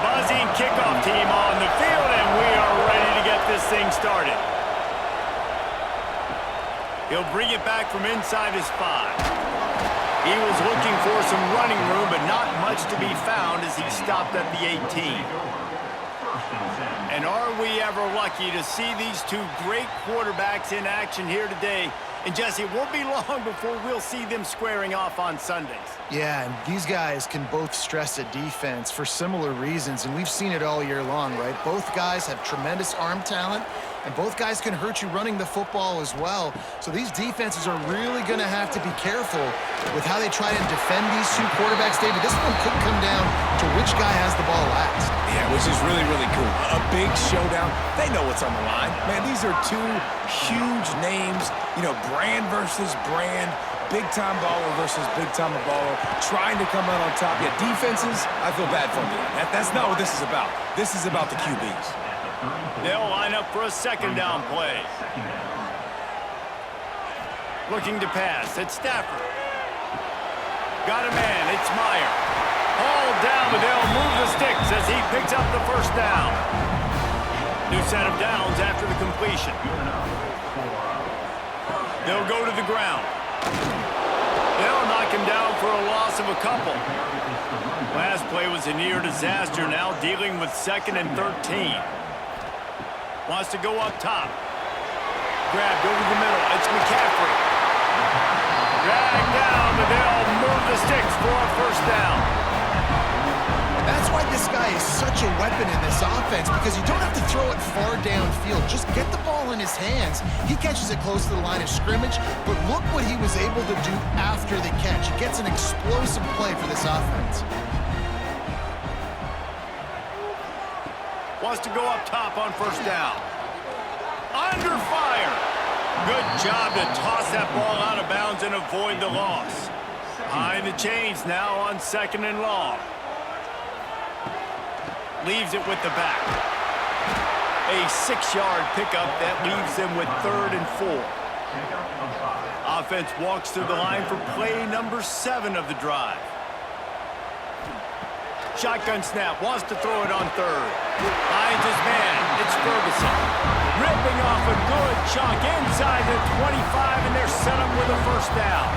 buzzing kickoff team on the field, and we are ready to get this thing started. He'll bring it back from inside his 5. He was looking for some running room, but not much to be found as he stopped at the 18. And are we ever lucky to see these two great quarterbacks in action here today? And Jesse, it won't be long before we'll see them squaring off on Sundays. Yeah, and these guys can both stress a defense for similar reasons, and we've seen it all year long, right? Both guys have tremendous arm talent, and both guys can hurt you running the football as well. So these defenses are really going to have to be careful with how they try to defend these two quarterbacks, David. This one could come down to which guy has the ball last. Yeah, which is really, really cool. A big showdown. They know what's on the line. Man, these are two huge names, you know, brand versus brand, big-time baller versus big-time baller, trying to come out on top. Yeah, defenses, I feel bad for them. That's not what this is about. This is about the QBs. They'll line up for a second down play. Looking to pass. It's Stafford. Got a man. It's Meyer. Hauled down, but they'll move the sticks as he picks up the first down. New set of downs after the completion. They'll go to the ground. They'll knock him down for a loss of a couple. Last play was a near disaster, now dealing with 2nd and 13. Wants to go up top. Grabbed over the middle. It's McCaffrey. Dragged down, but they'll move the sticks for a first down. That's why this guy is such a weapon in this offense, because you don't have to throw it far downfield. Just get the ball in his hands. He catches it close to the line of scrimmage, but look what he was able to do after the catch. He gets an explosive play for this offense. Wants to go up top on first down. Under fire. Good job to toss that ball out of bounds and avoid the loss. Behind the chains now on 2nd and long. Leaves it with the back. A 6-yard pickup that leaves them with 3rd and 4. Offense walks through the line for play number 7 of the drive. Shotgun snap, wants to throw it on 3rd. Finds his man, it's Ferguson. Ripping off a good chunk inside the 25, and they're set up with a first down.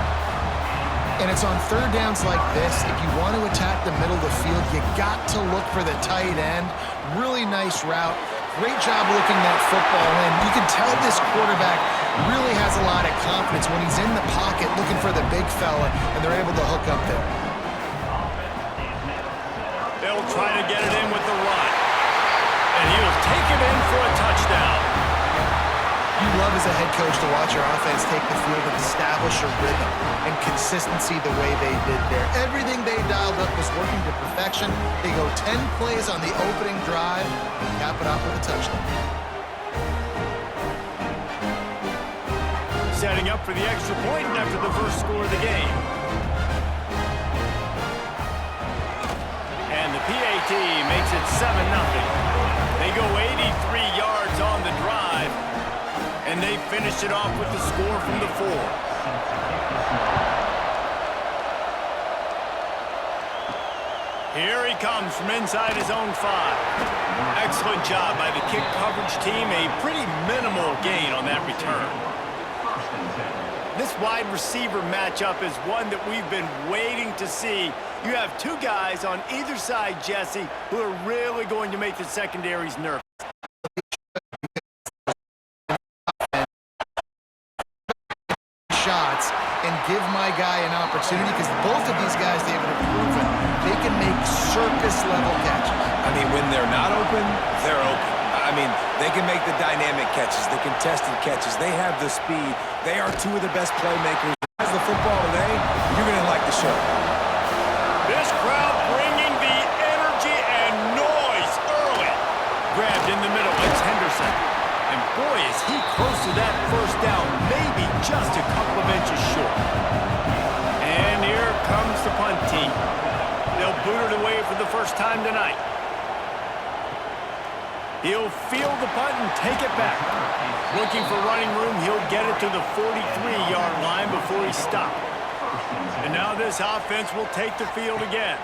And it's on 3rd downs like this, if you want to attack the middle of the field, you got to look for the tight end. Really nice route. Great job looking that football in. You can tell this quarterback really has a lot of confidence when he's in the pocket looking for the big fella, and they're able to hook up there. They'll try to get it in with the run. And he'll take it in for a touchdown. You love as a head coach to watch your offense take the field and establish a rhythm and consistency the way they did there. Everything they dialed up was working to perfection. They go 10 plays on the opening drive and cap it off with a touchdown. Setting up for the extra point after the first score of the game. And the PAT makes it 7-0. They go 83 yards on the drive, and they finish it off with the score from the 4. Here he comes from inside his own 5. Excellent job by the kick coverage team. A pretty minimal gain on that return. This wide receiver matchup is one that we've been waiting to see. You have two guys on either side, Jesse, who are really going to make the secondaries nervous. Shots and give my guy an opportunity, because both of these guys, David, have proven they can make circus-level catches. I mean, when they're not open, they're open. I mean, they can make the dynamic catches, the contested catches. They have the speed. They are two of the best playmakers. As the football today, you're going to like the show. This crowd bringing the energy and noise early. Grabbed in the middle, it's Henderson. And boy, is he close to that first down, maybe just a couple of inches short. And here comes the punt team. They'll boot it away for the first time tonight. He'll field the punt and take it back. Looking for running room, he'll get it to the 43-yard line before he stopped. And now this offense will take the field again.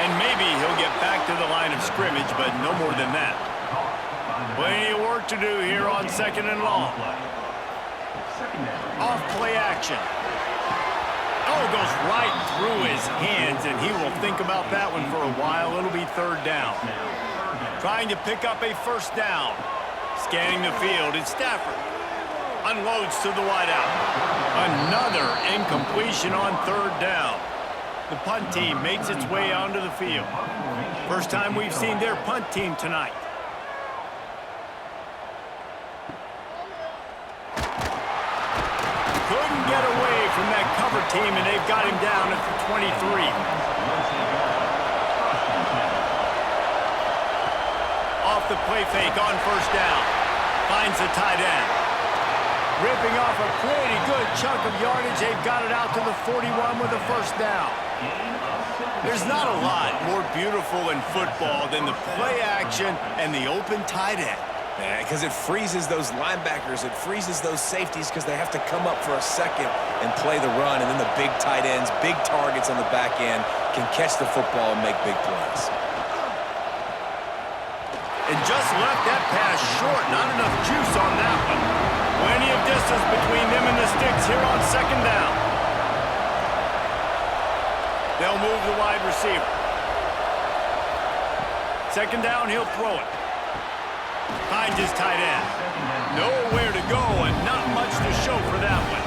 And maybe he'll get back to the line of scrimmage, but no more than that. Plenty of work to do here on 2nd and long. Off play action. Oh, goes right through his hands, and he will think about that one for a while. It'll be 3rd down. Trying to pick up a 1st down. Scanning the field, it's Stafford. Unloads to the wideout. Another incompletion on 3rd down. The punt team makes its way onto the field. First time we've seen their punt team tonight. Couldn't get away from that cover team, and they've got him down at the 23. Off the play fake on 1st down. Finds the tight end. Ripping off a pretty good chunk of yardage. They've got it out to the 41 with a 1st down. There's not a lot more beautiful in football than the play action and the open tight end. Yeah, because it freezes those linebackers. It freezes those safeties because they have to come up for a second and play the run. And then the big tight ends, big targets on the back end can catch the football and make big plays. And just left that pass short. Not enough juice on that one. Plenty of distance between them and the sticks here on 2nd down. They'll move the wide receiver. 2nd down, he'll throw it. Finds his tight end. Nowhere to go and not much to show for that one.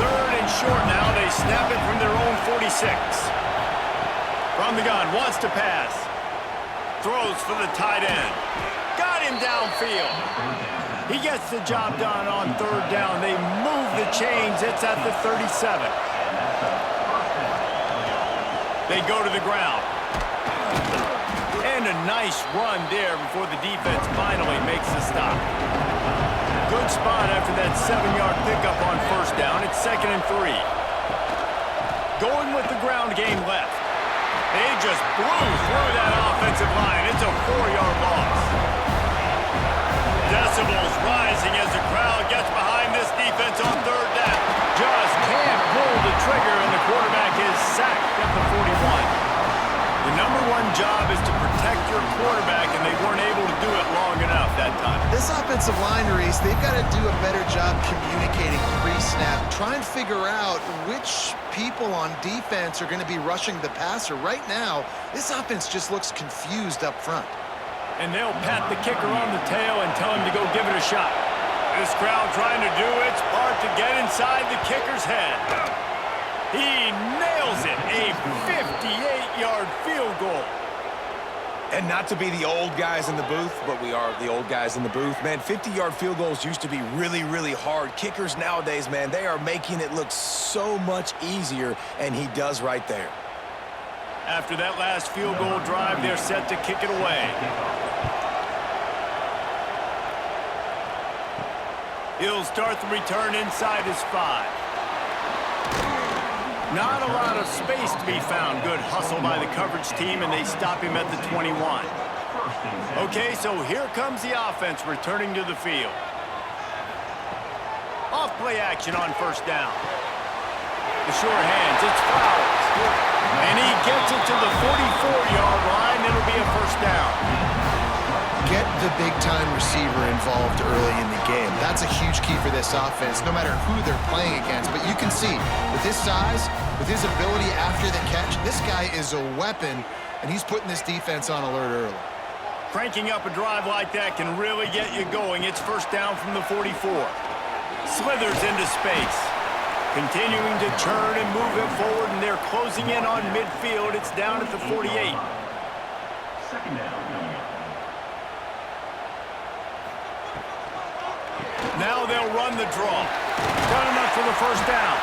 3rd and short now. They snap it from their own 46. From the gun, wants to pass. Throws for the tight end. Got him downfield. He gets the job done on 3rd down. They move the chains. It's at the 37. They go to the ground. And a nice run there before the defense finally makes the stop. Good spot after that 7-yard pickup on 1st down. It's 2nd and 3. Going with the ground game left. They just blew through that offensive line. It's a 4-yard loss. Decibels rising as the crowd gets behind this defense on 3rd down. Just can't pull the trigger, and the quarterback is sacked at the 41. The #1 job is to protect your quarterback, and they weren't able to do it long enough that time. This offensive line, Reese, they've got to do a better job communicating pre-snap. Try and figure out which people on defense are going to be rushing the passer. Right now, this offense just looks confused up front. And they'll pat the kicker on the tail and tell him to go give it a shot. This crowd trying to do its part to get inside the kicker's head. He nails it, a 58-yard field goal. And not to be the old guys in the booth, but we are the old guys in the booth. Man, 50-yard field goals used to be really, really hard. Kickers nowadays, man, they are making it look so much easier, and he does right there. After that last field goal drive, they're set to kick it away. He'll start the return inside his 5. Not a lot of space to be found. Good hustle by the coverage team, and they stop him at the 21. Okay, so here comes the offense returning to the field. Off play action on 1st down. The sure hands, it's Flowers. And he gets it to the 44-yard line. It'll be a 1st down. Get the big-time receiver involved early in the game. That's a huge key for this offense, no matter who they're playing against. But you can see, with his size, with his ability after the catch, this guy is a weapon, and he's putting this defense on alert early. Cranking up a drive like that can really get you going. It's 1st down from the 44. Slithers into space. Continuing to churn and move it forward, and they're closing in on midfield. It's down at the 48. 2nd down. Now they'll run the draw. Got enough for the 1st down.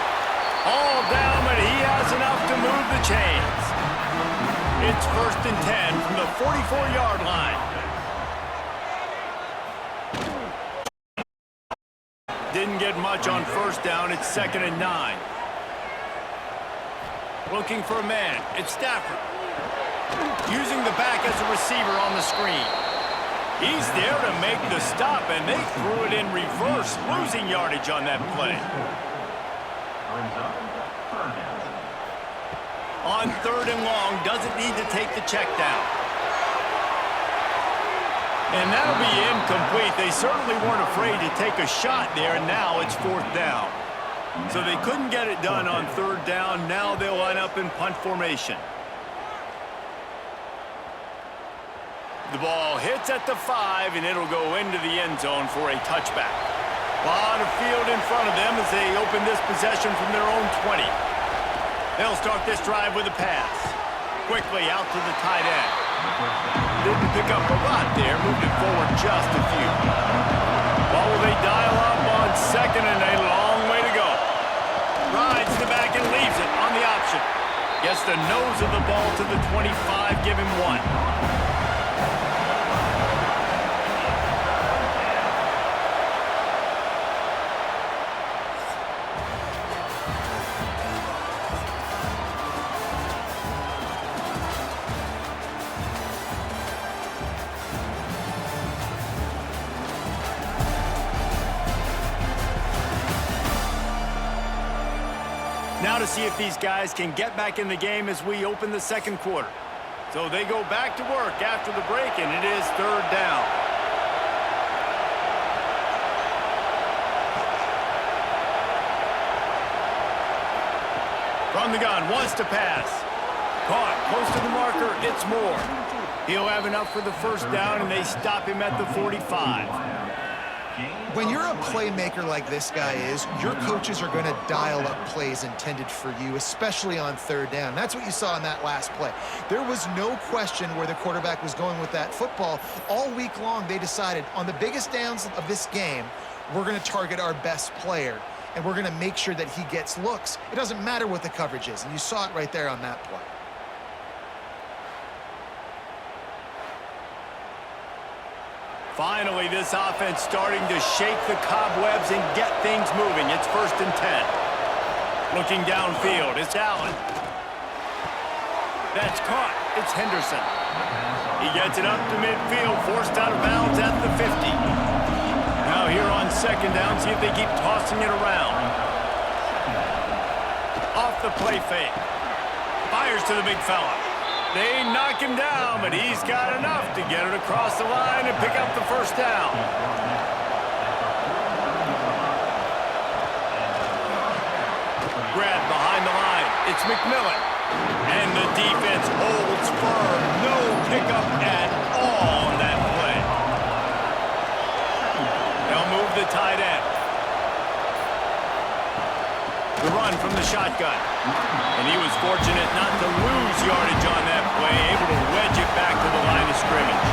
All down, but he has enough to move the chains. It's 1st and 10 from the 44-yard line. Didn't get much on 1st down. It's 2nd and 9. Looking for a man. It's Stafford. Using the back as a receiver on the screen. He's there to make the stop, and they threw it in reverse, losing yardage on that play. On 3rd and long, doesn't need to take the check down. And that'll be incomplete. They certainly weren't afraid to take a shot there, and now it's 4th down. So they couldn't get it done on 3rd down. Now they'll line up in punt formation. The ball hits at the 5, and it'll go into the end zone for a touchback. A lot of field in front of them as they open this possession from their own 20. They'll start this drive with a pass. Quickly out to the tight end. Didn't pick up a lot there, moved it forward just a few. Ball will they dial up on 2nd and a long way to go. Rides the back and leaves it on the option. Gets the nose of the ball to the 25, give him 1. Now to see if these guys can get back in the game as we open the 2nd quarter. So they go back to work after the break, and it is 3rd down. From the gun, wants to pass. Caught, close to the marker, it's Moore. He'll have enough for the 1st down, and they stop him at the 45. When you're a playmaker like this guy is, your coaches are going to dial up plays intended for you, especially on 3rd down. That's what you saw in that last play. There was no question where the quarterback was going with that football. All week long, they decided on the biggest downs of this game, we're going to target our best player, and we're going to make sure that he gets looks. It doesn't matter what the coverage is, and you saw it right there on that play. Finally, this offense starting to shake the cobwebs and get things moving. It's 1st and 10. Looking downfield, it's Allen. That's caught. It's Henderson. He gets it up to midfield, forced out of bounds at the 50. Now here on 2nd down, see if they keep tossing it around. Off the play fake. Fires to the big fella. They knock him down, but he's got enough to get it across the line and pick up the 1st down. Grab behind the line. It's McMillan. And the defense holds firm. No pickup at all on that play. They'll move the tight end. The run from the shotgun. And he was fortunate not to lose yardage on that play, able to wedge it back to the line of scrimmage.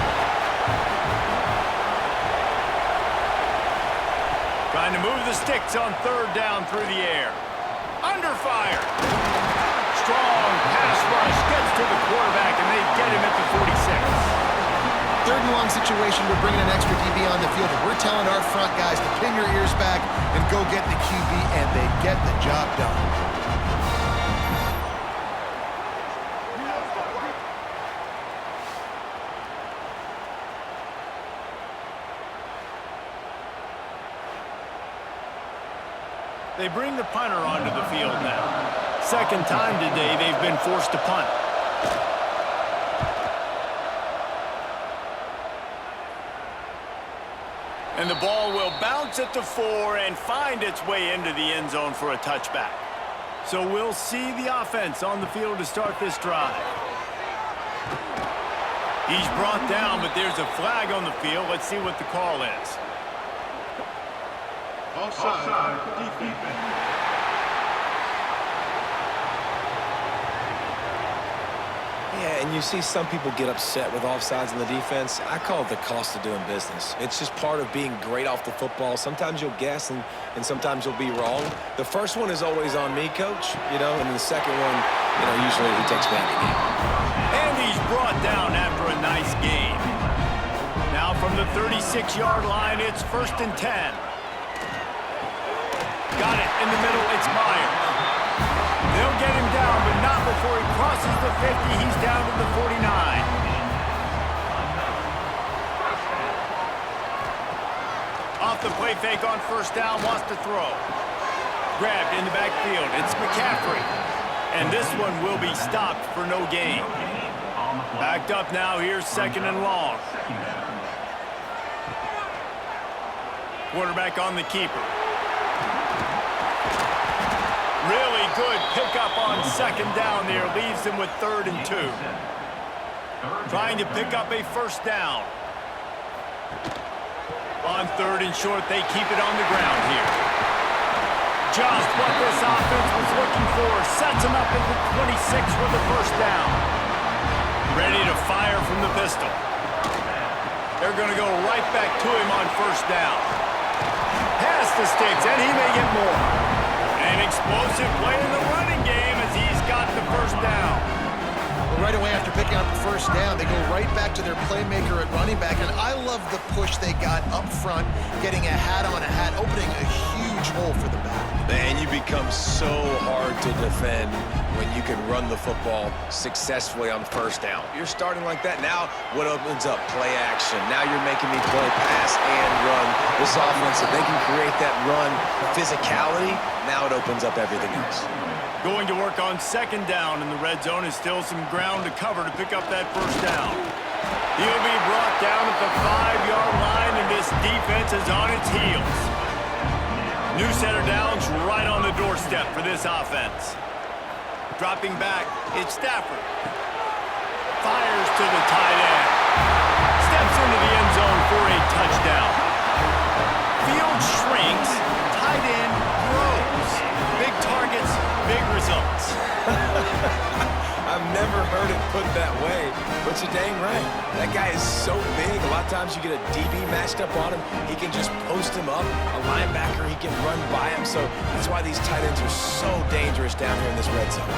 Trying to move the sticks on 3rd down through the air. Under fire. Strong pass rush gets to the quarterback, and they get him at the 46. 3rd and long situation, we're bringing an extra DB on the field. We're telling our front guys to pin your ears back and go get the QB, and they get the job done. They bring the punter onto the field now. 2nd time today they've been forced to punt. And the ball will bounce at the 4 and find its way into the end zone for a touchback. So we'll see the offense on the field to start this drive. He's brought down, but there's a flag on the field. Let's see what the call is. Offside. Defense. Yeah, and you see some people get upset with offsides in the defense. I call it the cost of doing business. It's just part of being great off the football. Sometimes you'll guess and sometimes you'll be wrong. The first one is always on me, Coach, and the second one, usually he takes back the game. And he's brought down after a nice game. Now from the 36-yard line, it's 1st and 10. Got it in the middle, it's Myers. They'll get him down, but not before he crosses the 50. He's down to the 49. Off the play fake on 1st down, wants to throw. Grabbed in the backfield, it's McCaffrey. And this one will be stopped for no gain. Backed up now, here's 2nd and long. Quarterback on the keeper. Really good pickup on 2nd down there. Leaves them with 3rd and 2. Trying to pick up a 1st down. On 3rd and short, they keep it on the ground here. Just what this offense was looking for. Sets them up at the 26 for the 1st down. Ready to fire from the pistol. They're going to go right back to him on 1st down. Pass the sticks, and he may get more. An explosive play in the running game as he's got the 1st down. Well, right away after picking up the 1st down, they go right back to their playmaker at running back. And I love the push they got up front, getting a hat on a hat, opening a huge hole for the back. Man, you become so hard to defend when you can run the football successfully on 1st down. You're starting like that. Now, what opens up? Play action. Now you're making me play pass and run. This offense, if they can create that run physicality, now it opens up everything else. Going to work on 2nd down in the red zone is still some ground to cover to pick up that 1st down. He'll be brought down at the 5-yard line, and this defense is on its heels. New set of downs right on the doorstep for this offense. Dropping back, it's Stafford. Fires to the tight end. Steps into the end zone for a touchdown. Field shrinks, tight end grows. Big targets, big results. I've never heard it put that way, but you're dang right. That guy is so big. A lot of times you get a DB matched up on him. He can just post him up. A linebacker, he can run by him. So that's why these tight ends are so dangerous down here in this red zone.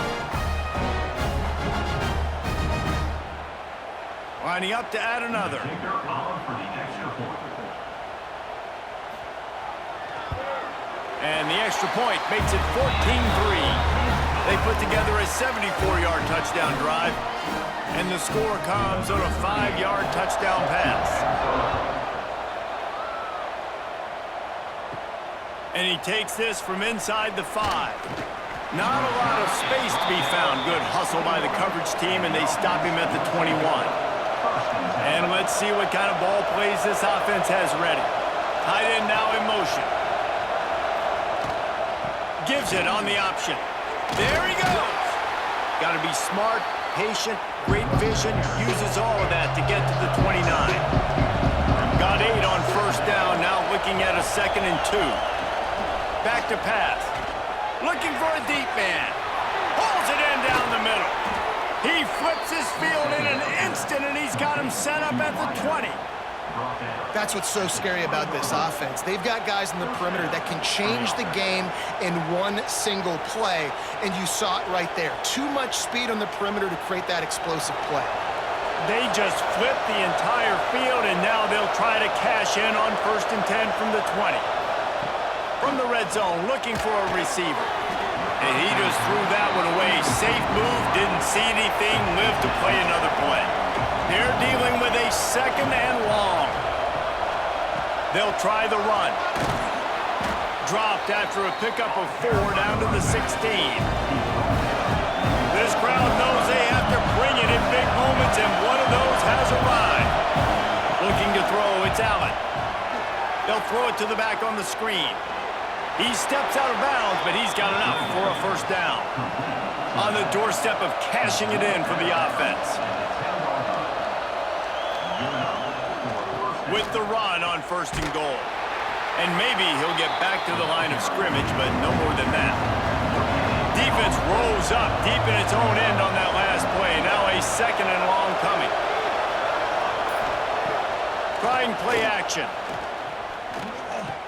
Lining up to add another. And the extra point makes it 14-3. They put together a 74-yard touchdown drive, and the score comes on a 5-yard touchdown pass. And he takes this from inside the 5. Not a lot of space to be found. Good hustle by the coverage team, and they stop him at the 21. And let's see what kind of ball plays this offense has ready. Tight end now in motion. Gives it on the option. There he goes. Got to be smart, patient, great vision. Uses all of that to get to the 29. Got 8 on 1st down. Now looking at a 2nd and 2. Back to pass. Looking for a deep man. Pulls it in down the middle. He flips his field in an instant, and he's got him set up at the 20. That's what's so scary about this offense. They've got guys in the perimeter that can change the game in one single play, and you saw it right there. Too much speed on the perimeter to create that explosive play. They just flipped the entire field, and now they'll try to cash in on 1st and 10 from the 20. From the red zone, looking for a receiver. And he just threw that one away. Safe move, didn't see anything, lived to play another play. They're dealing with a 2nd and long. They'll try the run. Dropped after a pickup of 4 down to the 16. This crowd knows they have to bring it in big moments, and one of those has arrived. Looking to throw, it's Allen. They'll throw it to the back on the screen. He steps out of bounds, but he's got enough for a 1st down. On the doorstep of cashing it in for the offense. With the run on 1st and goal. And maybe he'll get back to the line of scrimmage, but no more than that. Defense rolls up deep in its own end on that last play. Now a 2nd and long coming. Trying play action.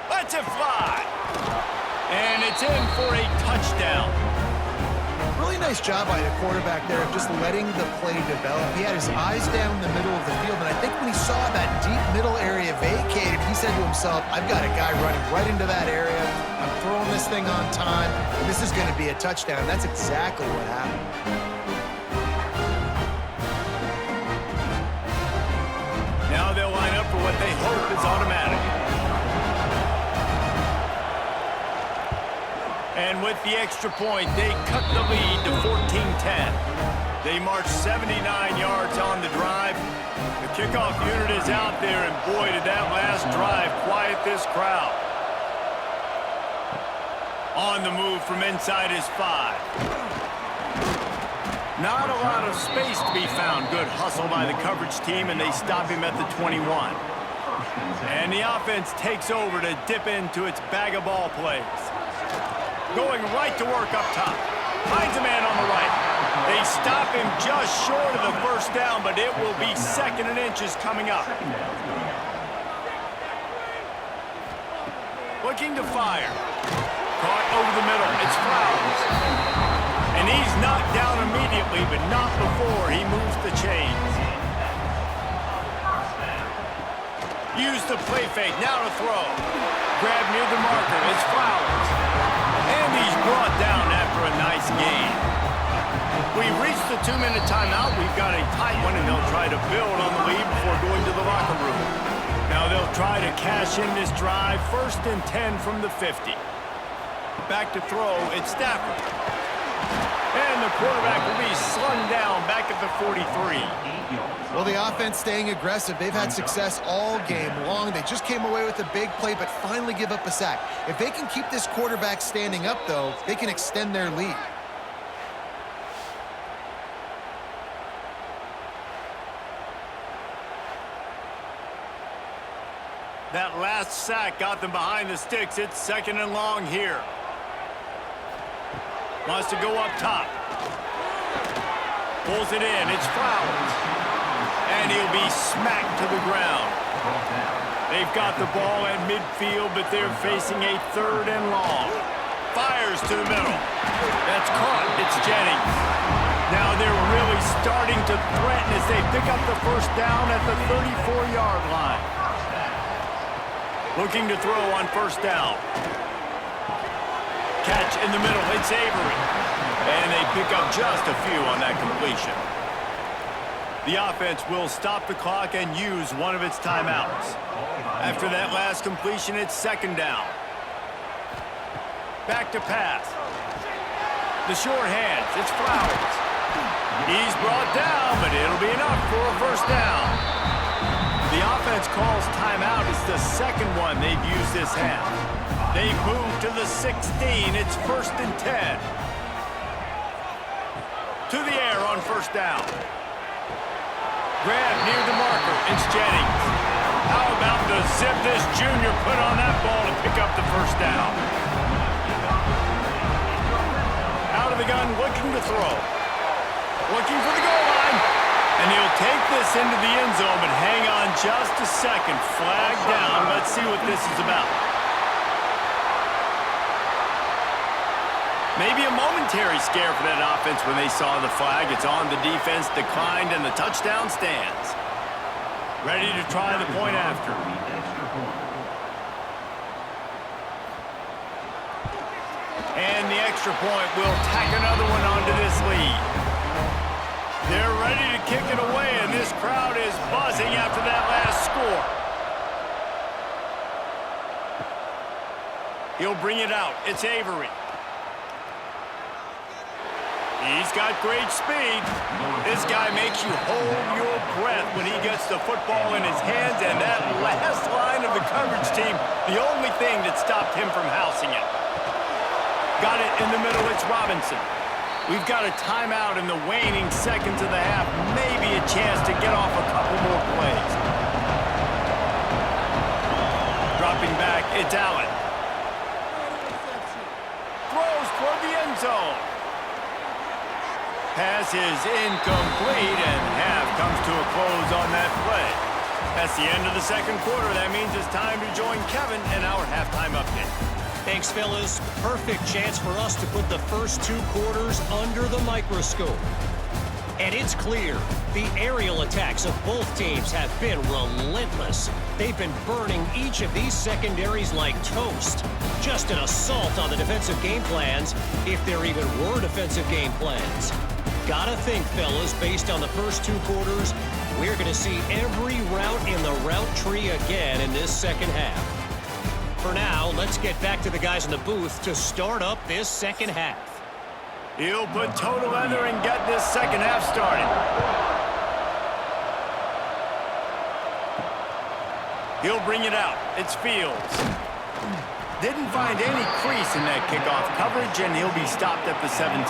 Lets it fly. And it's in for a touchdown. Really nice job by the quarterback there of just letting the play develop. He had his eyes down in the middle of the field, and I think when he saw that deep middle area vacated, he said to himself, I've got a guy running right into that area. I'm throwing this thing on time, and this is going to be a touchdown. That's exactly what happened. Now they'll line up for what they hope is automatic. And with the extra point, they cut the lead to 14-10. They march 79 yards on the drive. The kickoff unit is out there, and boy, did that last drive quiet this crowd. On the move from inside his 5. Not a lot of space to be found. Good hustle by the coverage team, and they stop him at the 21. And the offense takes over to dip into its bag of ball plays. Going right to work up top. Finds a man on the right. They stop him just short of the first down, but it will be 2nd and inches coming up. Looking to fire. Caught over the middle. It's Flowers. And he's knocked down immediately, but not before he moves the chains. Use the play fake. Now to throw. Grab near the marker. It's Flowers. And he's brought down after a nice gain. We reached the 2-minute timeout. We've got a tight one, and they'll try to build on the lead before going to the locker room. Now they'll try to cash in this drive. 1st and 10 from the 50. Back to throw. It's Stafford. And the quarterback will be slung down back at the 43. Well, the offense staying aggressive. They've had success all game long. They just came away with a big play, but finally give up a sack. If they can keep this quarterback standing up, though, they can extend their lead. That last sack got them behind the sticks. It's 2nd and long here. Wants to go up top. Pulls it in. It's Flowers. And he'll be smacked to the ground. They've got the ball at midfield, but they're facing a 3rd and long. Fires to the middle. That's caught. It's Jennings. Now they're really starting to threaten as they pick up the first down at the 34-yard line. Looking to throw on 1st down. Catch in the middle. It's Avery. And they pick up just a few on that completion. The offense will stop the clock and use one of its timeouts. After that last completion, it's 2nd down. Back to pass. The short hands. It's Flowers. He's brought down, but it'll be enough for a 1st down. The offense calls timeout. It's the 2nd one they've used this half. They move to the 16. It's 1st and 10. To the air on 1st down. Grab near the marker. It's Jennings. How about the zip this junior put on that ball to pick up the 1st down? Out of the gun, looking to throw. Looking for the goal line. And he'll take this into the end zone, but hang on just a second. Flag down. Let's see what this is about. Maybe a momentary scare for that offense when they saw the flag. It's on, the defense declined, and the touchdown stands. Ready to try the point after. And the extra point will tack another one onto this lead. They're ready to kick it away, and this crowd is buzzing after that last score. He'll bring it out. It's Avery. He's got great speed. This guy makes you hold your breath when he gets the football in his hands, and that last line of the coverage team, the only thing that stopped him from housing it. Got it in the middle. It's Robinson. We've got a timeout in the waning seconds of the half. Maybe a chance to get off a couple more plays. Dropping back, it's Allen. Throws toward the end zone. Pass is incomplete, and half comes to a close on that play. That's the end of the 2nd quarter. That means it's time to join Kevin in our halftime update. Thanks, fellas. Perfect chance for us to put the first 2 quarters under the microscope. And it's clear, the aerial attacks of both teams have been relentless. They've been burning each of these secondaries like toast. Just an assault on the defensive game plans, if there even were defensive game plans. Gotta think, fellas, based on the first 2 quarters, we're going to see every route in the route tree again in this 2nd half. For now, let's get back to the guys in the booth to start up this second half. He'll put total leather and get this second half started. He'll bring it out. It's Fields. Didn't find any crease in that kickoff coverage, and he'll be stopped at the 17.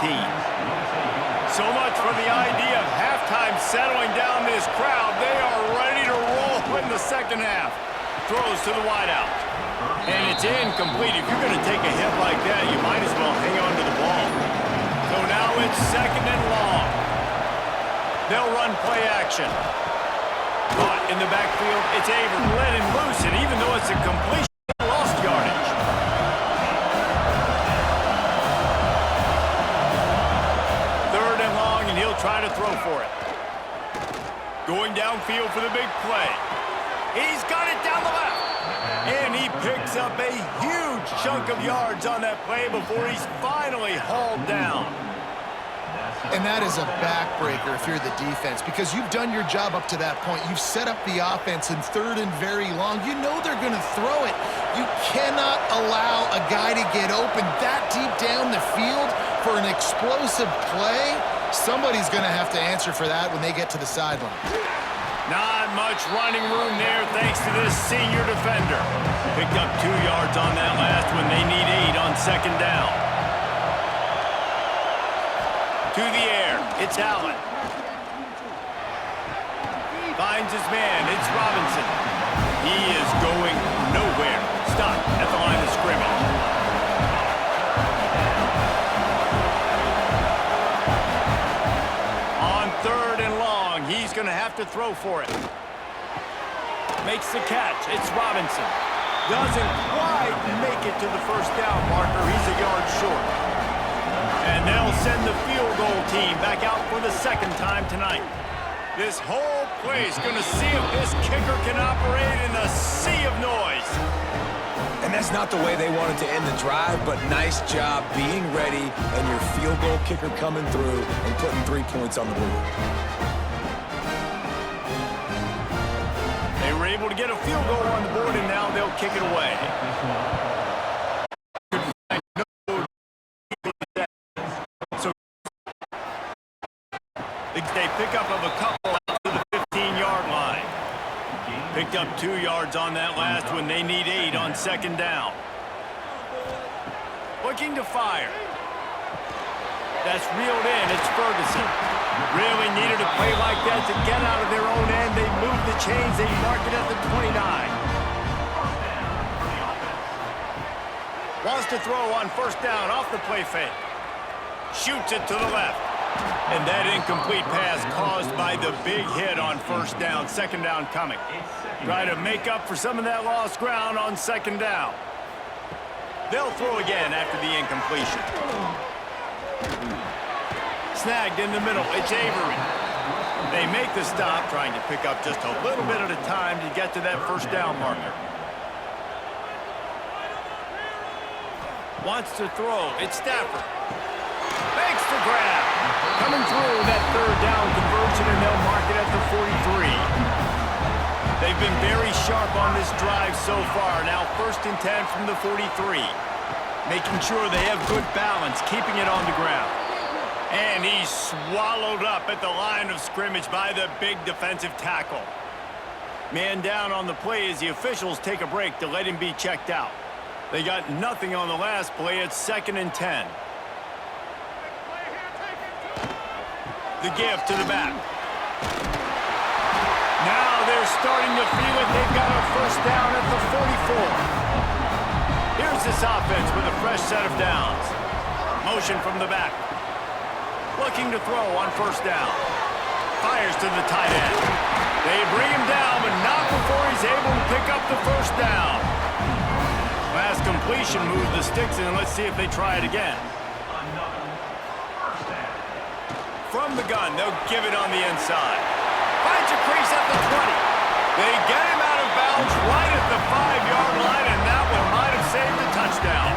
So much for the idea of halftime settling down this crowd. They are ready to roll in the second half. Throws to the wideout. And it's incomplete. If you're going to take a hit like that, you might as well hang on to the ball. So now it's second and long. They'll run play action. Caught in the backfield. It's Avery letting loose, and even though it's a completion, lost yardage. Third and long, and he'll try to throw for it. Going downfield for the big play. He's got it down the left. And he picks up a huge chunk of yards on that play before he's finally hauled down. And that is a backbreaker if you're the defense, because you've done your job up to that point. You've set up the offense in third and very long. You know they're going to throw it. You cannot allow a guy to get open that deep down the field for an explosive play. Somebody's going to have to answer for that when they get to the sideline. Not much running room there thanks to this senior defender. Picked up 2 yards on that last when they need 8 on second down. To the air, it's Allen. Finds his man, it's Robinson. He is going nowhere. Stop at the line of scrimmage. On third and long, he's going to have to throw for it. Makes the catch, it's Robinson. Doesn't quite make it to the first down marker. He's a yard short. And they'll send the field goal team back out for the second time tonight. This whole place going to see if this kicker can operate in the sea of noise. And that's not the way they wanted to end the drive, but nice job being ready and your field goal kicker coming through and putting 3 points on the board. They were able to get a field goal on the board, and now they'll kick it away. They pick up of a couple out to the 15-yard line. Picked up 2 yards on that last when they need 8 on second down. Looking to fire. That's reeled in. It's Ferguson. Really needed a play like that to get out of their own end. They move the chains. They mark it at the 29. Wants to throw on first down off the play fake. Shoots it to the left. And that incomplete pass caused by the big hit on first down. Second down coming. Try to make up for some of that lost ground on second down. They'll throw again after the incompletion. Snagged in the middle. It's Avery. They make the stop, trying to pick up just a little bit at a time to get to that first down marker. Wants to throw. It's Stafford. Makes the grab. Coming through that third down conversion, and they'll mark it at the 43. They've been very sharp on this drive so far. Now 1st and 10 from the 43. Making sure they have good balance, keeping it on the ground. And he's swallowed up at the line of scrimmage by the big defensive tackle. Man down on the play as the officials take a break to let him be checked out. They got nothing on the last play. It's 2nd and 10. The give to the back. Now they're starting to feel it. They've got a first down at the 44. Here's this offense with a fresh set of downs. Motion from the back. Looking to throw on first down. Fires to the tight end. They bring him down, but not before he's able to pick up the first down. Last completion moved the sticks in. Let's see if they try it again. From the gun, they'll give it on the inside. Finds a crease at the 20. They get him out of bounds right at the 5-yard line, and that one might have saved the touchdown.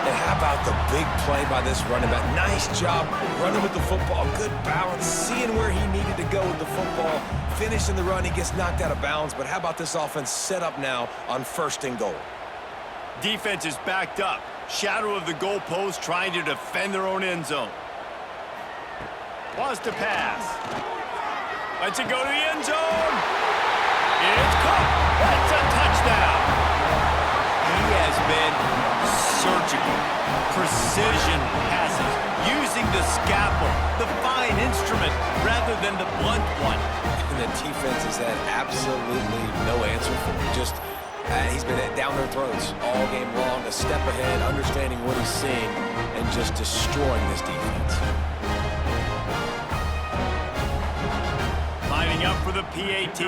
And how about the big play by this running back? Nice job running with the football. Good balance, seeing where he needed to go with the football. Finishing the run, he gets knocked out of bounds. But how about this offense set up now on 1st and goal? Defense is backed up. Shadow of the goalpost trying to defend their own end zone. Wants to pass. Lets it go to the end zone. It's caught. That's a touchdown. He has been surgical. Precision passes. Using the scalpel, the fine instrument, rather than the blunt one. And the defense has had absolutely no answer for him. Just, he's been down their throats all game long, a step ahead, understanding what he's seeing, and just destroying this defense. Lining up for the PAT.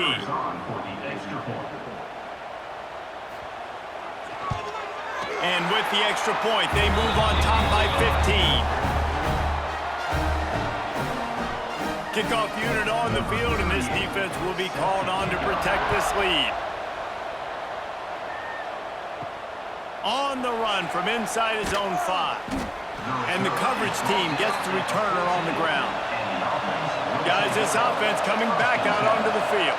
And with the extra point, they move on top by 15. Kickoff unit on the field, and this defense will be called on to protect this lead. On the run from inside his own 5. And the coverage team gets the returner on the ground. Guys, this offense coming back out onto the field.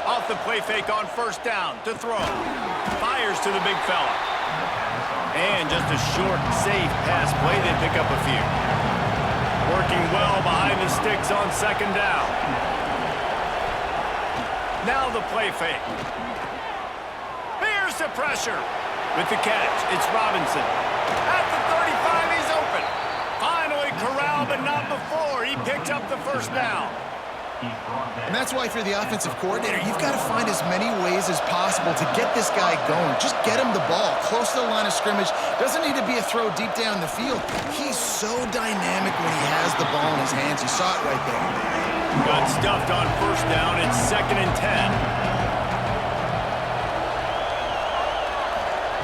Off the play fake on first down to throw. Fires to the big fella. And just a short, safe pass play. They pick up a few. Working well behind the sticks on second down. Now the play fake. Here's the pressure. With the catch, it's Robinson. At the 35, he's open. Finally corralled, but not before. He picked up the first down. And that's why if you're the offensive coordinator, you've got to find as many ways as possible to get this guy going. Just get him the ball close to the line of scrimmage. Doesn't need to be a throw deep down the field. He's so dynamic when he has the ball in his hands. You saw it right there. Got stuffed on first down. It's 2nd and 10.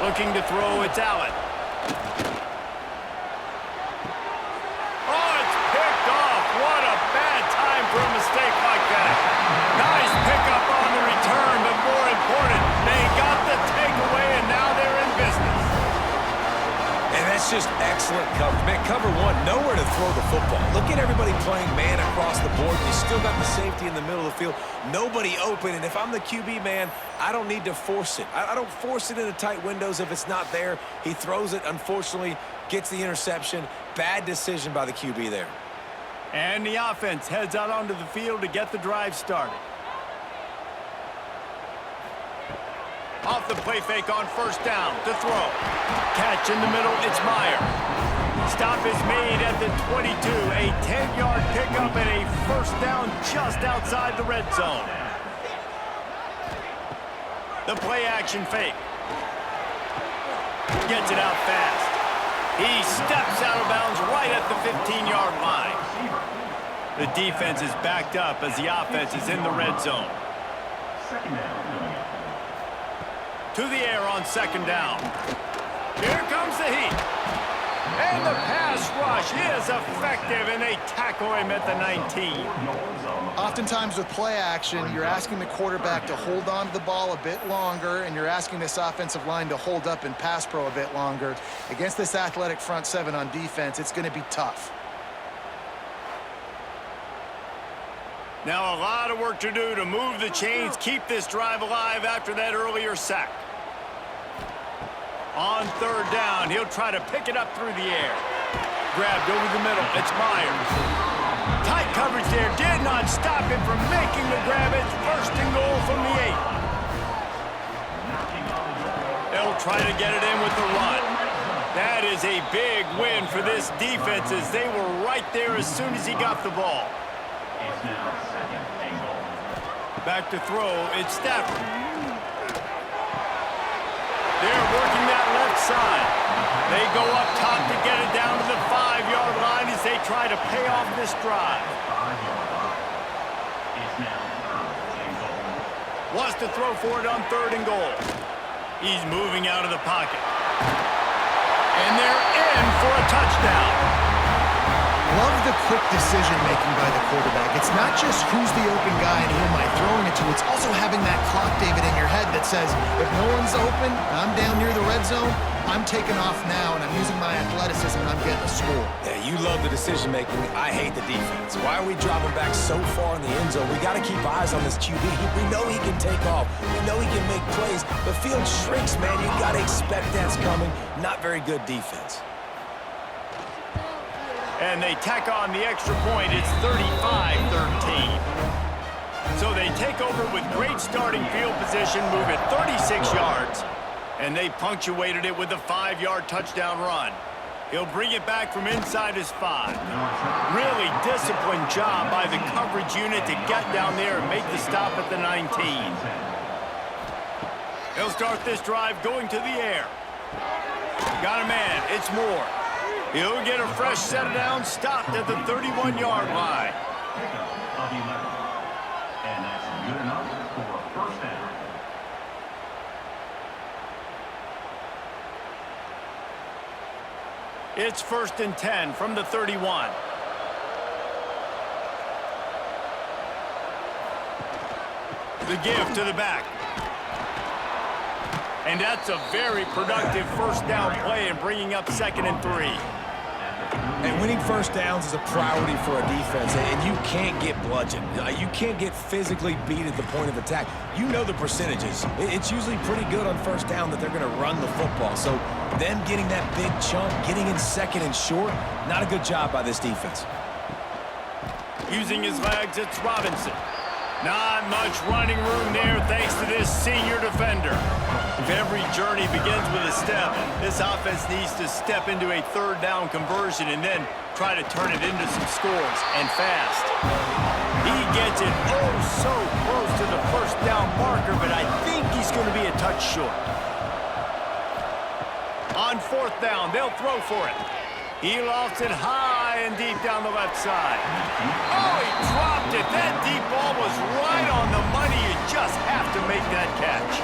Looking to throw, it's Allen. Oh, it's picked off. What a bad time for a mistake like that. Nice pickup on the return, but more important, they got the takeaway, and now they're in business. And that's just excellent coverage. Man, cover one, nowhere to throw the football. Look at everybody playing man across the board. You still got the safety in the middle of the field. Nobody open, and if I'm the QB, man, I don't need to force it. I don't force it into tight windows if it's not there. He throws it, unfortunately, gets the interception. Bad decision by the QB there. And the offense heads out onto the field to get the drive started. Off the play fake on first down to throw. Catch in the middle, it's Meyer. Stop is made at the 22. A 10-yard pickup and a first down just outside the red zone. The play action fake. Gets it out fast. He steps out of bounds right at the 15-yard line. The defense is backed up as the offense is in the red zone. To the air on second down. Here comes the heat. And the pass rush is effective, and they tackle him at the 19. Oftentimes with play action, you're asking the quarterback to hold on to the ball a bit longer, and you're asking this offensive line to hold up in pass pro a bit longer. Against this athletic front seven on defense, it's going to be tough. Now a lot of work to do to move the chains, keep this drive alive after that earlier sack. On third down, he'll try to pick it up through the air. Grabbed over the middle, it's Myers. Tight coverage there, did not stop him from making the grab. It's 1st and goal from the 8. They'll try to get it in with the run. That is a big win for this defense as they were right there as soon as he got the ball. Back to throw, it's Stafford. They're working that left side. They go up top to get it down to the 5-yard line as they try to pay off this drive. Wants to throw for it on 3rd and goal. He's moving out of the pocket. And they're in for a touchdown. Love the quick decision-making by the quarterback. It's not just who's the open guy and who am I throwing it to. It's also having that clock, David, in your head that says, if no one's open, I'm down near the red zone, I'm taking off now, and I'm using my athleticism, and I'm getting a score. Yeah, you love the decision-making. I hate the defense. Why are we dropping back so far in the end zone? We got to keep eyes on this QB. We know he can take off. We know he can make plays. The field shrinks, man. You got to expect that's coming. Not very good defense. And they tack on the extra point. It's 35-13. So they take over with great starting field position, move it 36 yards, and they punctuated it with a 5-yard touchdown run. He'll bring it back from inside his 5. Really disciplined job by the coverage unit to get down there and make the stop at the 19. He'll start this drive going to the air. Got a man. It's Moore. He'll get a fresh set down, stopped at the 31-yard line. And that's good enough for a first down. It's 1st and 10 from the 31. The give to the back. And that's a very productive first down play and bringing up 2nd and 3. And winning first downs is a priority for a defense, and you can't get bludgeoned. You can't get physically beat at the point of attack. You know the percentages. It's usually pretty good on first down that they're going to run the football. So them getting that big chunk, getting in 2nd and short, not a good job by this defense. Using his legs, it's Robinson. Not much running room there thanks to this senior defender. If every journey begins with a step, this offense needs to step into a 3rd down conversion and then try to turn it into some scores, and fast. He gets it oh so close to the first down marker, but I think he's going to be a touch short. On 4th down, they'll throw for it. He lofts it high and deep down the left side. Oh, he dropped it. That deep ball was right on the money. You just have to make that catch.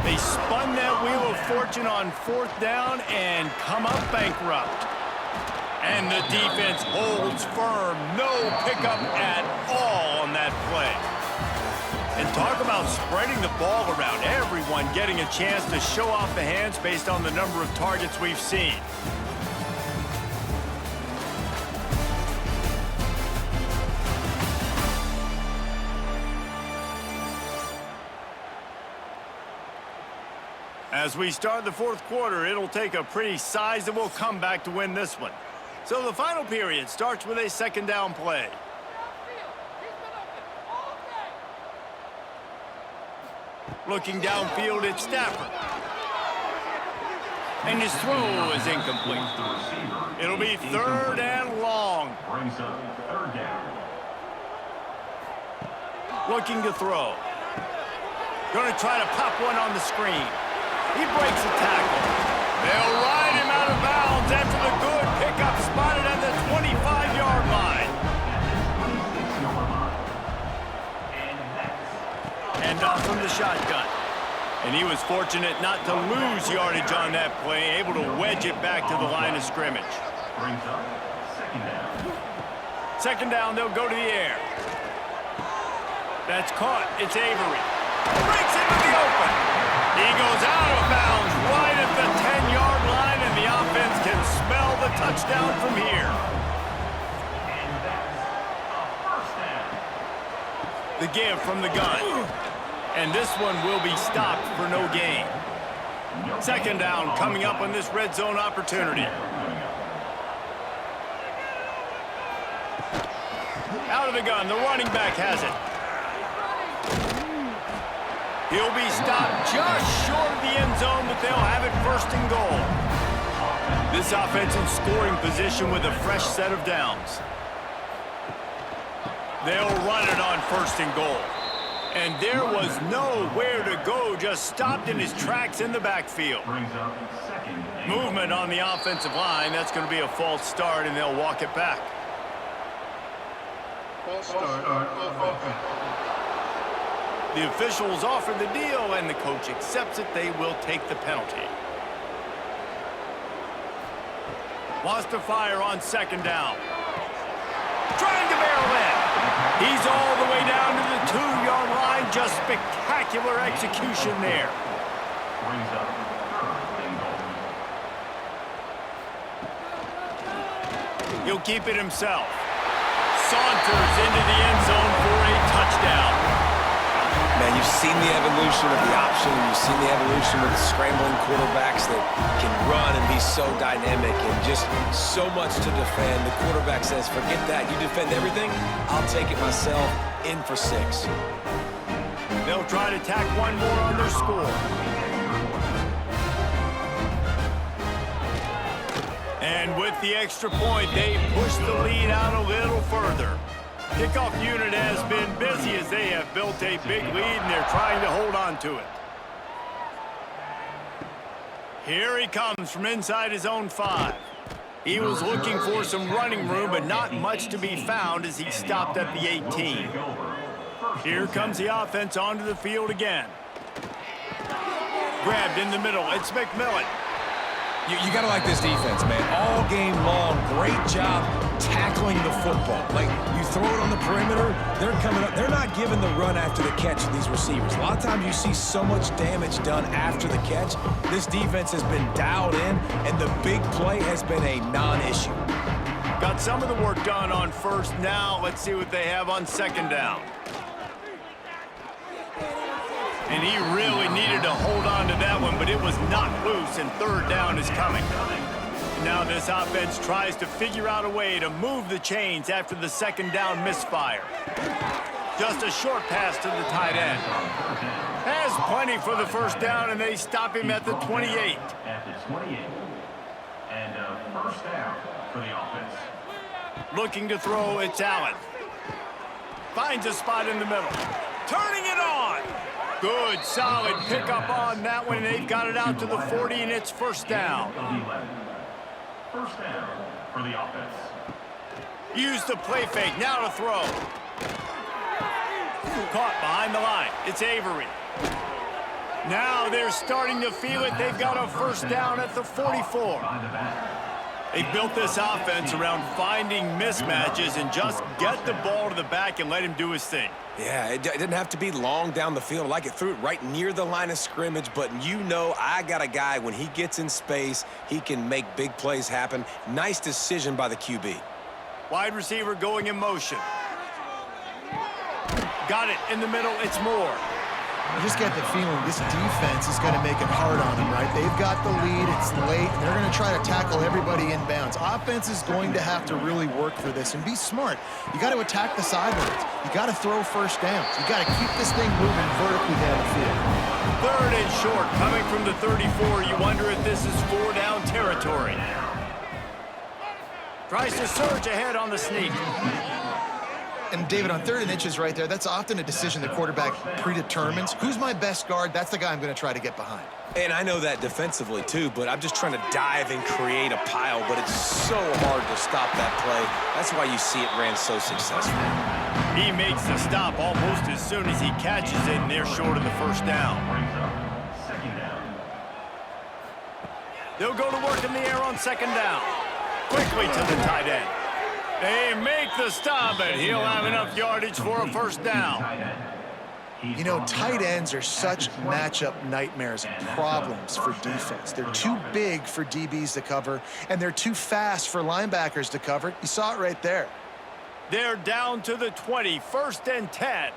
They spun that wheel of fortune on 4th down and come up bankrupt. And the defense holds firm. No pickup at all on that play. And talk about spreading the ball around. Everyone getting a chance to show off the hands based on the number of targets we've seen. As we start the 4th quarter, it'll take a pretty sizable comeback to win this one. So the final period starts with a 2nd down play. Looking downfield, it's Stafford. And his throw is incomplete. It'll be 3rd and long. Brings up 3rd down. Looking to throw. Going to try to pop one on the screen. He breaks a tackle. They'll ride him out of bounds after the good pickup spotted at the 25-yard line. And off from the shotgun. And he was fortunate not to lose yardage on that play, able to wedge it back to the line of scrimmage. Brings up 2nd down. 2nd down, they'll go to the air. That's caught. It's Avery. Breaks into the open. He goes out of bounds right at the 10-yard line, and the offense can smell the touchdown from here. And that's a first down. The give from the gun. And this one will be stopped for no gain. 2nd down coming up on this red zone opportunity. Out of the gun, the running back has it. He'll be stopped just short of the end zone, but they'll have it 1st and goal. This offense in scoring position with a fresh set of downs. They'll run it on 1st and goal. And there was nowhere to go, just stopped in his tracks in the backfield. Brings up 2nd and Movement on the offensive line. That's going to be a false start, and they'll walk it back. false start of offense. The officials offer the deal, and the coach accepts it. They will take the penalty. Wants to fire on 2nd down. to barrel in. He's all the way down to the 2-yard line. Just spectacular execution there. Brings up third and goal. He'll keep it himself. Saunters into the end zone for a touchdown. Man, you've seen the evolution of the option. You've seen the evolution of the scrambling quarterbacks that can run and be so dynamic and just so much to defend. The quarterback says, forget that. You defend everything, I'll take it myself. In for 6. They'll try to tack one more on their score. And with the extra point, they push the lead out a little further. Kickoff unit has been busy as they have built a big lead, and they're trying to hold on to it. Here he comes from inside his own 5. He was looking for some running room, but not much to be found as he stopped at the 18. Here comes the offense onto the field again. Grabbed in the middle. It's McMillan. You got to like this defense, man. All game long, great job tackling the football. Like, you throw it on the perimeter, they're coming up. They're not giving the run after the catch to these receivers. A lot of times you see so much damage done after the catch. This defense has been dialed in, and the big play has been a non-issue. Got some of the work done on first. Now let's see what they have on second down. And he really needed to hold on to that one, but it was not loose, and third down is coming. Now this offense tries to figure out a way to move the chains after the second down misfire. Just a short pass to the tight end. Has plenty for the first down, and they stop him at the 28. At the 28. And first down for the offense. Looking to throw, it's Allen. Finds a spot in the middle. Turning it on. Good, solid pickup on that one. They've got it out to the 40, and it's first down. First down for the offense. Use the play fake. Now to throw. Caught behind the line. It's Avery. Now they're starting to feel it. They've got a first down at the 44. They built this offense around finding mismatches and just get the ball to the back and let him do his thing. Yeah, it didn't have to be long down the field. Like, it threw it right near the line of scrimmage, but you know I got a guy, when he gets in space, he can make big plays happen. Nice decision by the QB. Wide receiver going in motion. Got it in the middle. It's Moore. You just get the feeling this defense is going to make it hard on them, right? They've got the lead, it's late, and they're going to try to tackle everybody inbounds. Offense is going to have to really work for this and be smart. You got to attack the sidelines. You got to throw first downs. You got to keep this thing moving vertically down the field. Third and short, coming from the 34. You wonder if this is 4-down territory. Tries to surge ahead on the sneak. And David, on 3rd and inches right there, that's often a decision the quarterback predetermines. Who's my best guard? That's the guy I'm going to try to get behind. And I know that defensively too, but I'm just trying to dive and create a pile, but it's so hard to stop that play. That's why you see it ran so successful. He makes the stop almost as soon as he catches it, and they're short of the first down. Second down. They'll go to work in the air on second down. Quickly to the tight end. They make the stop, and he'll have enough yardage for a first down. You know, tight ends are such matchup nightmares and problems for defense. They're too big for DBs to cover, and they're too fast for linebackers to cover. You saw it right there. They're down to the 20, 1st and 10.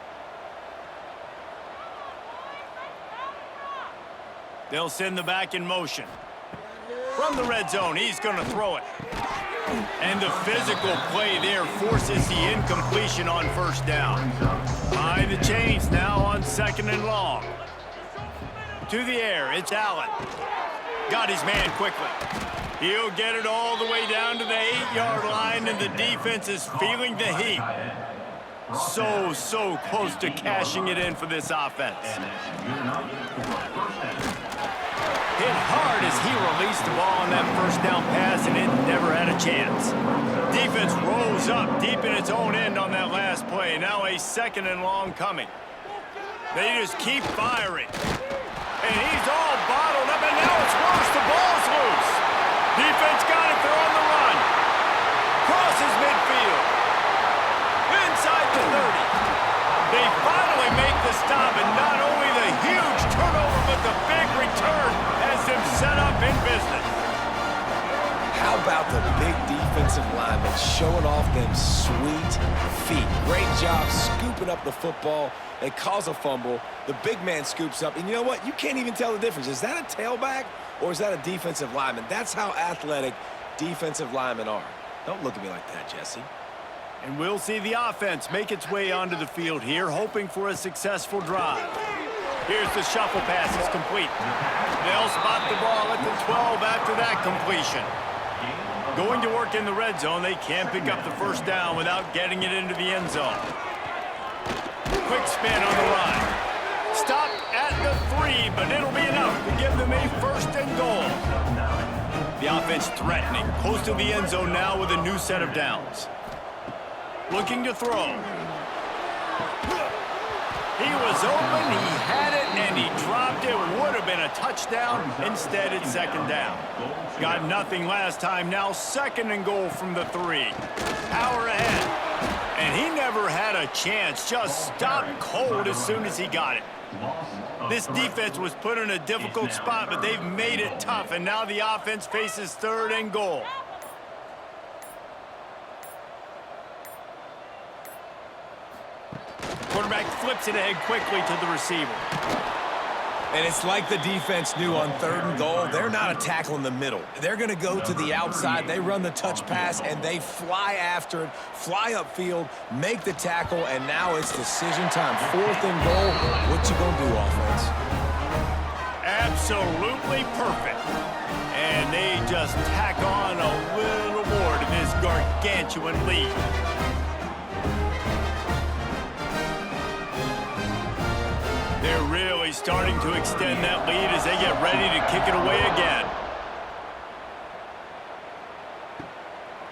They'll send the back in motion. From the red zone, he's going to throw it. And the physical play there forces the incompletion on first down. By the chains now on 2nd and long. To the air, it's Allen. Got his man quickly. He'll get it all the way down to the 8-yard line, and the defense is feeling the heat. So close to cashing it in for this offense. Hit hard as he released the ball on that first down pass, and it never had a chance. Defense rose up deep in its own end on that last play. Now a 2nd and long coming. They just keep firing. And he's all bottled up, and now it's worse. The ball's loose. Defense got it. They're on the run. Crosses midfield. set up in business. How about the big defensive lineman showing off them sweet feet? Great job scooping up the football. They cause a fumble. The big man scoops up. And you know what? You can't even tell the difference. Is that a tailback or is that a defensive lineman? That's how athletic defensive linemen are. Don't look at me like that, Jesse. And we'll see the offense make its way onto the field here, hoping for a successful drive. Here's the shuffle pass. It's complete. They'll spot the ball at the 12 after that completion. Going to work in the red zone, they can't pick up the first down without getting it into the end zone. Quick spin on the run. Stopped at the 3, but it'll be enough to give them a first and goal. The offense threatening, close to the end zone now with a new set of downs. Looking to throw. He was open, he had it, and he dropped it. Would have been a touchdown. Instead, it's second down. Got nothing last time. Now second and goal from the 3. Power ahead. And he never had a chance. Just stopped cold as soon as he got it. This defense was put in a difficult spot, but they've made it tough. And now the offense faces third and goal. Quarterback flips it ahead quickly to the receiver. And it's like the defense knew on third and goal. They're not a tackle in the middle. They're going to go to the outside. They run the touch pass, and they fly after it, fly upfield, make the tackle, and now it's decision time. Fourth and goal. What you going to do, offense? Absolutely perfect. And they just tack on a little more to this gargantuan lead. They're really starting to extend that lead as they get ready to kick it away again.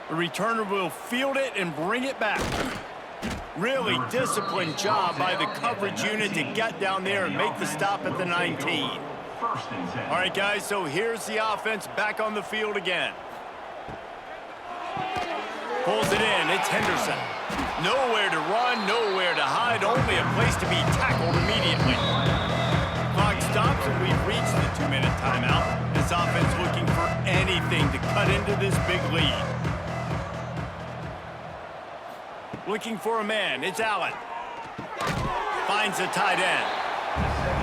The returner will field it and bring it back. Really disciplined job by the coverage unit to get down there and make the stop at the 19. All right, guys, so here's the offense back on the field again. Pulls it in. It's Henderson. Nowhere to run, nowhere to hide, only a place to be tackled immediately. Clock stops and we've reached the 2-minute timeout. This offense looking for anything to cut into this big lead. Looking for a man. It's Allen. Finds a tight end.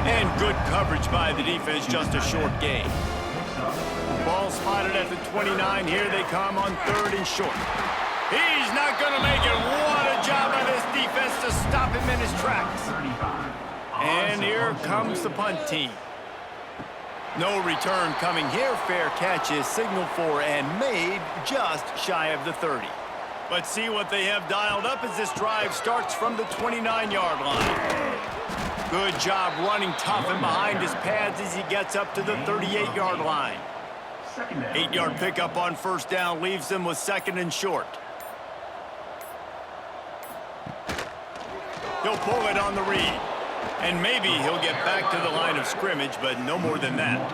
And good coverage by the defense, just a short gain. Ball spotted at the 29. Here they come on third and short. He's not going to make it. What a job by this defense to stop him in his tracks. And here comes the punt team. No return coming here. Fair catch is signaled for and made just shy of the 30. Let's see what they have dialed up as this drive starts from the 29-yard line. Good job running tough and behind his pads as he gets up to the 38-yard line. 8-yard pickup on first down leaves them with second and short. He'll pull it on the read. And maybe he'll get back to the line of scrimmage, but no more than that.